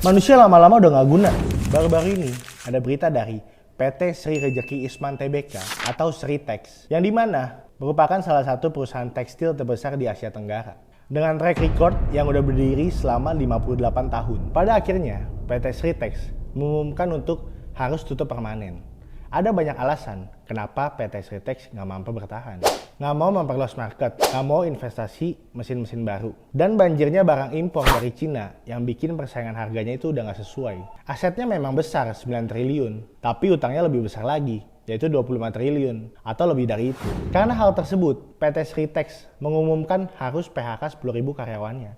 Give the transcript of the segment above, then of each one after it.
Manusia lama-lama udah nggak guna. Baru-baru ini ada berita dari PT Sri Rejeki Isman Tbk atau Sritex, yang dimana merupakan salah satu perusahaan tekstil terbesar di Asia Tenggara. Dengan track record yang udah berdiri selama 58 tahun. Pada akhirnya, PT Sritex mengumumkan untuk harus tutup permanen. Ada banyak alasan kenapa PT Sritex nggak mampu bertahan. Nggak mau memperluas market, nggak mau investasi mesin-mesin baru. Dan banjirnya barang impor dari Cina yang bikin persaingan harganya itu udah nggak sesuai. Asetnya memang besar 9 triliun, tapi utangnya lebih besar lagi, yaitu 25 triliun atau lebih dari itu. Karena hal tersebut, PT Sritex mengumumkan harus PHK 10.000 karyawannya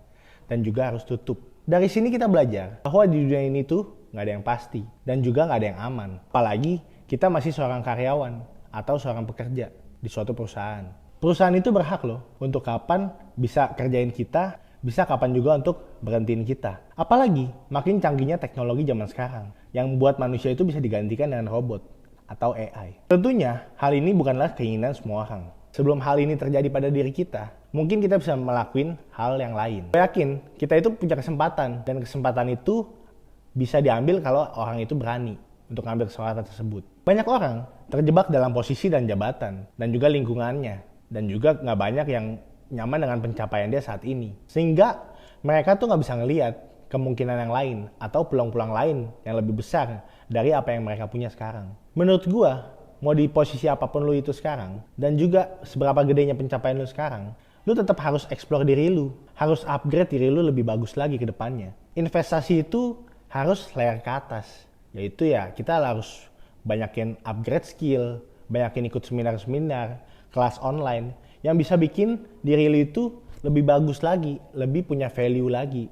dan juga harus tutup. Dari sini kita belajar bahwa di dunia ini tuh nggak ada yang pasti dan juga nggak ada yang aman. Apalagi kita masih seorang karyawan atau seorang pekerja di suatu perusahaan. Perusahaan itu berhak loh untuk kapan bisa kerjain kita, bisa kapan juga untuk berhentiin kita. Apalagi makin canggihnya teknologi zaman sekarang yang membuat manusia itu bisa digantikan dengan robot atau AI. Tentunya hal ini bukanlah keinginan semua orang. Sebelum hal ini terjadi pada diri kita, mungkin kita bisa melakukan hal yang lain. Saya yakin kita itu punya kesempatan dan kesempatan itu bisa diambil kalau orang itu berani untuk mengambil kesempatan tersebut. Banyak orang terjebak dalam posisi dan jabatan dan juga lingkungannya, dan juga nggak banyak yang nyaman dengan pencapaian dia saat ini. Sehingga mereka tuh nggak bisa ngelihat kemungkinan yang lain atau peluang-peluang lain yang lebih besar dari apa yang mereka punya sekarang. Menurut gua, mau di posisi apapun lu itu sekarang, dan juga seberapa gedenya pencapaian lu sekarang, lu tetap harus explore diri lu, harus upgrade diri lu lebih bagus lagi ke depannya. Investasi itu harus layer ke atas, yaitu ya kita harus banyakin upgrade skill, banyakin ikut seminar-seminar, kelas online yang bisa bikin diri lu itu lebih bagus lagi, lebih punya value lagi.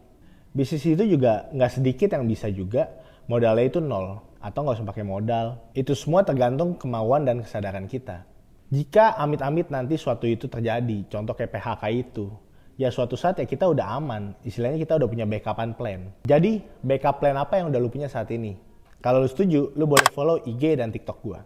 Bisnis itu juga nggak sedikit yang bisa juga modalnya itu nol atau nggak usah pakai modal. Itu semua tergantung kemauan dan kesadaran kita. Jika amit-amit nanti suatu itu terjadi, contoh kayak PHK itu, ya suatu saat ya kita udah aman, istilahnya kita udah punya backupan plan. Jadi backup plan apa yang udah lu punya saat ini? Kalau lu setuju, lu boleh follow IG dan TikTok gua.